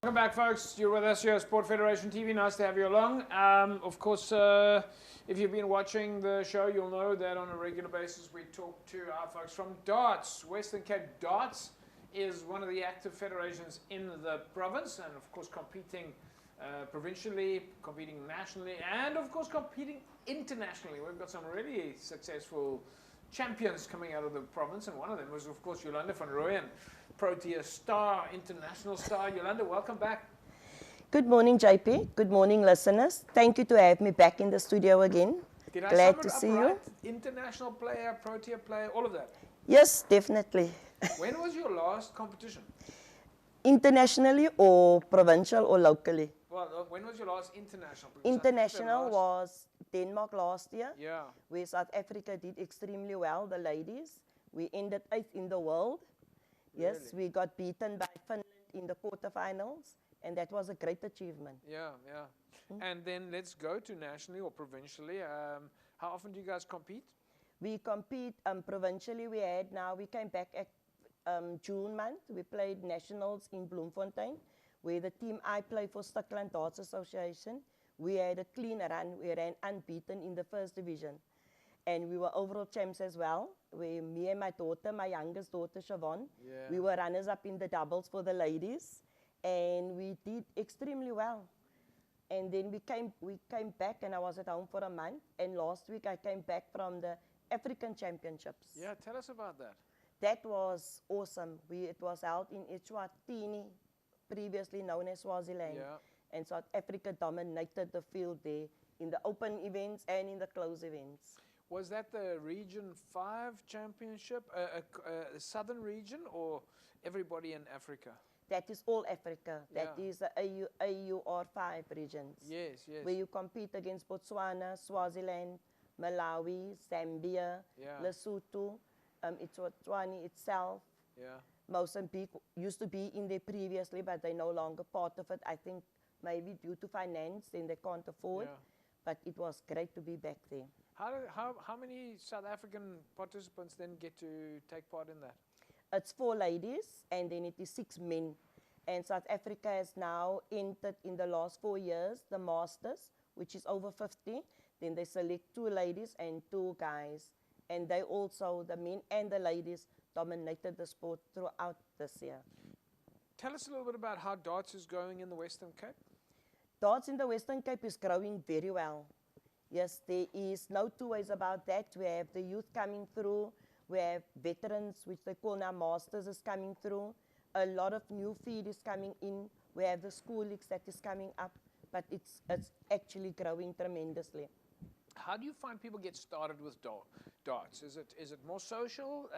Welcome back, folks. You're with us here at Sport Federation TV. Nice to have you along. Of course, if you've been watching the show, you'll know that on a regular basis we talk to our folks from darts. Western Cape Darts is one of the active federations in the province, and of course competing provincially, competing nationally, and of course competing internationally. We've got some really successful champions coming out of the province, and one of them was, of course, Jolanda van Rooyen, Protea star, international star. Jolanda, welcome back. Good morning, JP. Good morning, listeners. Thank you to have me back in the studio again. Did I Glad sum to it up see right? you. International player, Protea player, all of that. Yes, definitely. When was your last competition? Internationally or provincial or locally? Well, when was your last international? Because International was Denmark last year, Yeah. where South Africa did extremely well, the ladies. We ended 8th in the world. Yes, Really? we got beaten by Finland in the quarterfinals, and that was a great achievement. Yeah, yeah. And then let's go to nationally or provincially. How often do you guys compete? We compete provincially. We came back at June month. We played nationals in Bloemfontein, where the team I play for Stuckland Darts Association, we had a clean run. We ran unbeaten in the first division. And we were overall champs as well. Me and my daughter, my youngest daughter, Siobhan, Yeah. we were runners-up in the doubles for the ladies. And we did extremely well. And then we came back, and I was at home for a month. And last week I came back from the African Championships. Yeah, tell us about that. That was awesome. It was held in Eswatini, previously known as Swaziland. Yeah. And South Africa dominated the field there in the open events and in the closed events. Was that the Region 5 Championship, the Southern region, or everybody in Africa? That is all Africa. That Yeah. is the AUR5 regions. Yes, yes. Where you compete against Botswana, Swaziland, Malawi, Zambia, Yeah. Lesotho, Eswatini itself. Yeah. Mozambique used to be in there previously, but they're no longer part of it. I think maybe due to finance, then they can't afford. Yeah. But it was great to be back there. How many South African participants then get to take part in that? It's 4 ladies, and then it is 6 men. And South Africa has now entered in the last 4 years the Masters, which is over 50. Then they select 2 ladies and 2 guys. And they also, the men and the ladies, dominated the sport throughout this year. Tell us a little bit about how darts is going in the Western Cape. Darts in the Western Cape is growing very well. Yes, there is no two ways about that. We have the youth coming through. We have veterans, which they call now masters, is coming through. A lot of new feed is coming in. We have the school leagues that is coming up, but it's actually growing tremendously. How do you find people get started with darts? Is it more social,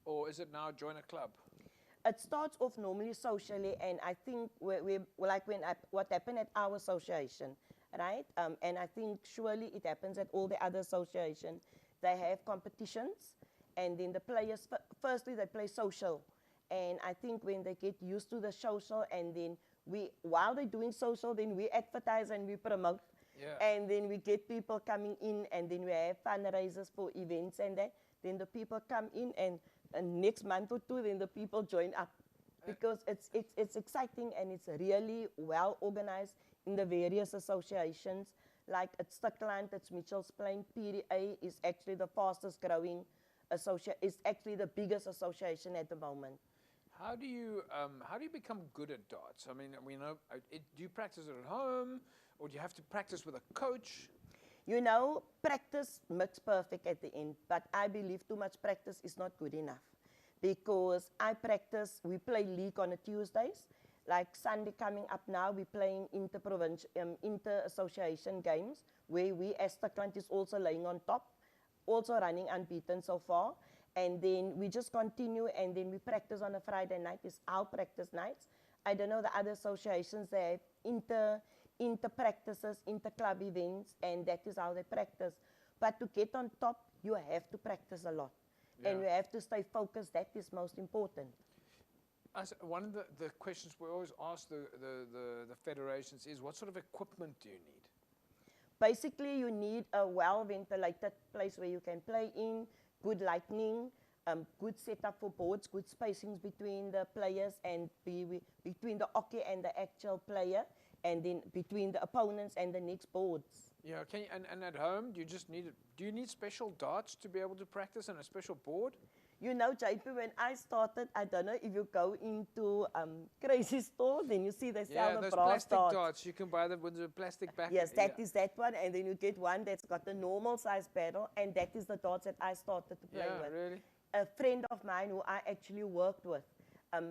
or is it now join a club? It starts off normally socially, and I think what happened at our association, right? And I think surely it happens at all the other associations. They have competitions, and then the players, firstly they play social. And I think when they get used to the social, and then while they're doing social, then we advertise and we promote. Yeah. And then we get people coming in, and then we have fundraisers for events and that. Then the people come in, and next month or 2, then the people join up. Because it's exciting, and it's really well organized in the various associations. Like at Stuckland, it's Mitchell's Plain, PDA is actually the fastest growing it's actually the biggest association at the moment. How do you become good at darts? I mean, we know. Do you practice it at home, or do you have to practice with a coach? You know, practice makes perfect at the end, but I believe too much practice is not good enough. Because we play league on a Tuesdays. Like Sunday coming up now, we're playing inter-association games, where we as Stuckland is also laying on top, also running unbeaten so far. And then we just continue, and then we practice on a Friday night. It's our practice nights. I don't know the other associations, they have inter-practices, inter-club events, and that is how they practice. But to get on top, you have to practice a lot. Yeah. And you have to stay focused. That is most important. One of the questions we always ask the federations is, what sort of equipment do you need? Basically, you need a well-ventilated place where you can play in, good lighting, good setup for boards, good spacings between the players and between the hockey and the actual player, and then between the opponents and the next boards. Yeah, and at home, do you need special darts to be able to practice on a special board? You know, JP, when I started, I don't know if you go into Crazy Store, then you see they sell the those brass plastic darts. darts. You can buy them with the plastic back. Yes, that is that one, and then you get one that's got a normal size barrel, and that is the darts that I started to play with. Really? A friend of mine who I actually worked with,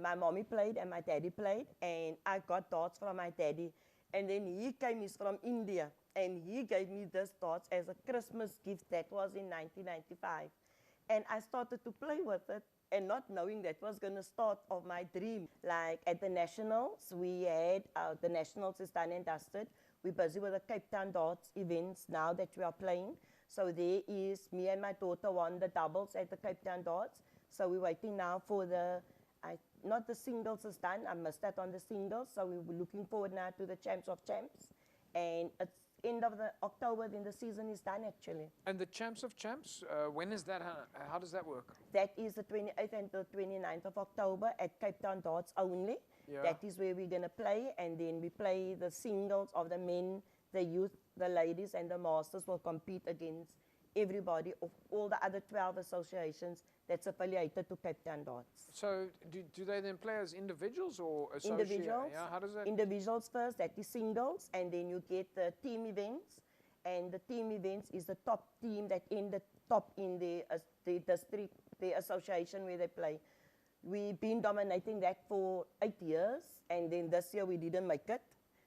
my mommy played and my daddy played, and I got darts from my daddy. And then he's from India, and he gave me this darts as a Christmas gift. That was in 1995. And I started to play with it, and not knowing that was going to start of my dream. Like at the Nationals, we had, the Nationals is done and dusted. We're busy with the Cape Town darts events now that we are playing. So there is, me and my daughter won the doubles at the Cape Town darts. So we're waiting now for not the singles is done, I missed that on the singles. So we're looking forward now to the Champs of Champs. And it's end of the October, then the season is done actually. And the Champs of Champs, when is that? How does that work? That is the 28th and the 29th of October at Cape Town Darts only. Yeah. That is where we're going to play, and then we play the singles of the men, the youth, the ladies, and the masters will compete against everybody of all the other 12 associations that's affiliated to Cape Town Darts. So do they then play as individuals or associates? Individuals. Yeah, how does that? Individuals first, that is singles, and then you get the team events, and the team events is the top team that in the top in the district, the association where they play. We've been dominating that for 8 years, and then this year we didn't make it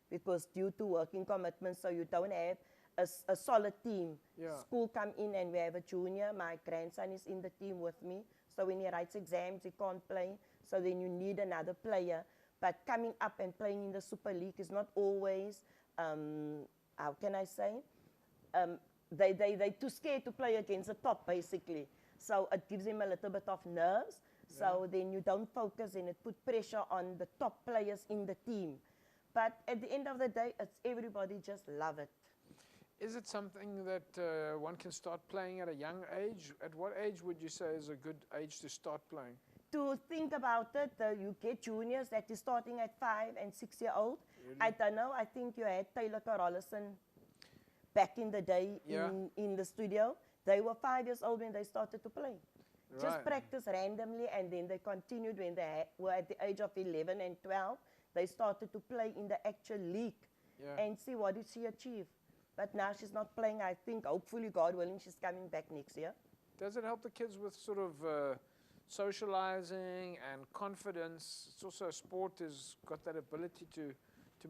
because due to working commitments, so you don't have a solid team. Yeah. School come in and we have a junior. My grandson is in the team with me. So when he writes exams, he can't play. So then you need another player. But coming up and playing in the Super League is not always, how can I say? They're too scared to play against the top, basically. So it gives him a little bit of nerves. So then you don't focus and it put pressure on the top players in the team. But at the end of the day, it's everybody just love it. Is it something that one can start playing at a young age? At what age would you say is a good age to start playing? To think about it, you get juniors that is starting at 5 and 6 year old. Really? I don't know, I think you had Taylor Carolison back in the day in the studio. They were 5 years old when they started to play. Right. Just practice randomly, and then they continued when they were at the age of 11 and 12. They started to play in the actual league and see what did she achieve. But now she's not playing. I think, hopefully, God willing, she's coming back next year. Does it help the kids with sort of socializing and confidence? It's also sport has got that ability to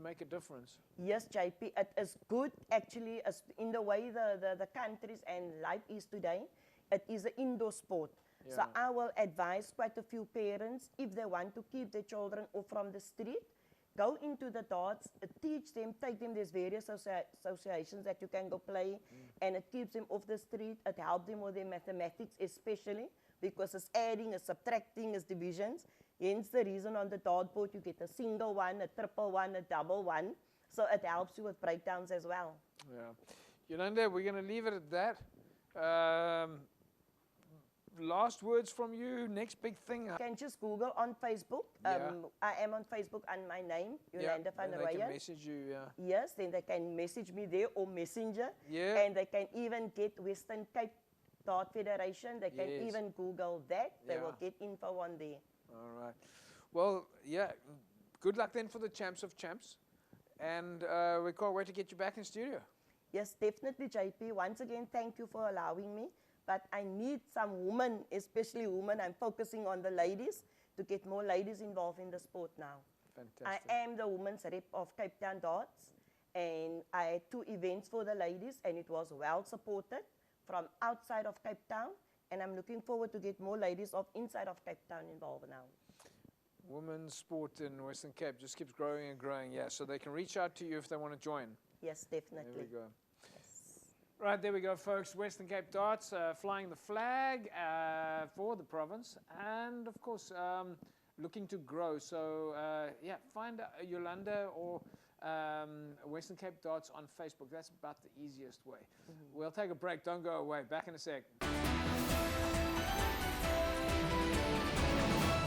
make a difference. Yes, JP, it is good actually as in the way the countries and life is today. It is an indoor sport. Yeah. So I will advise quite a few parents, if they want to keep their children off from the street, go into the darts, teach them, take them. There's various associations that you can go play, and it keeps them off the street. It helps them with their mathematics especially, because it's adding, it's subtracting, it's divisions. Hence the reason on the dartboard you get a single one, a triple one, a double one. So it helps you with breakdowns as well. Yeah. Yolanda, we're going to leave it at that. Last words from you, next big thing. You can just Google on Facebook. I am on Facebook under my name, Yolanda van der They can Weijen. message you, Yes, then they can message me there or Messenger. Yeah. And they can even get Western Cape Dart Federation. They can even Google that. They will get info on there. All right. Well, good luck then for the Champs of Champs. And we can't wait to get you back in studio. Yes, definitely, JP. Once again, thank you for allowing me. But I need some women, especially women. I'm focusing on the ladies to get more ladies involved in the sport now. Fantastic. I am the women's rep of Cape Town Darts, and I had 2 events for the ladies, and it was well supported from outside of Cape Town, and I'm looking forward to get more ladies of inside of Cape Town involved now. Women's sport in Western Cape just keeps growing and growing, so they can reach out to you if they want to join. Yes, definitely. There we go. Right, there we go, folks. Western Cape Darts flying the flag for the province, and of course looking to grow. So find Yolanda or Western Cape Darts on Facebook. That's about the easiest way. We'll take a break. Don't go away. Back in a sec.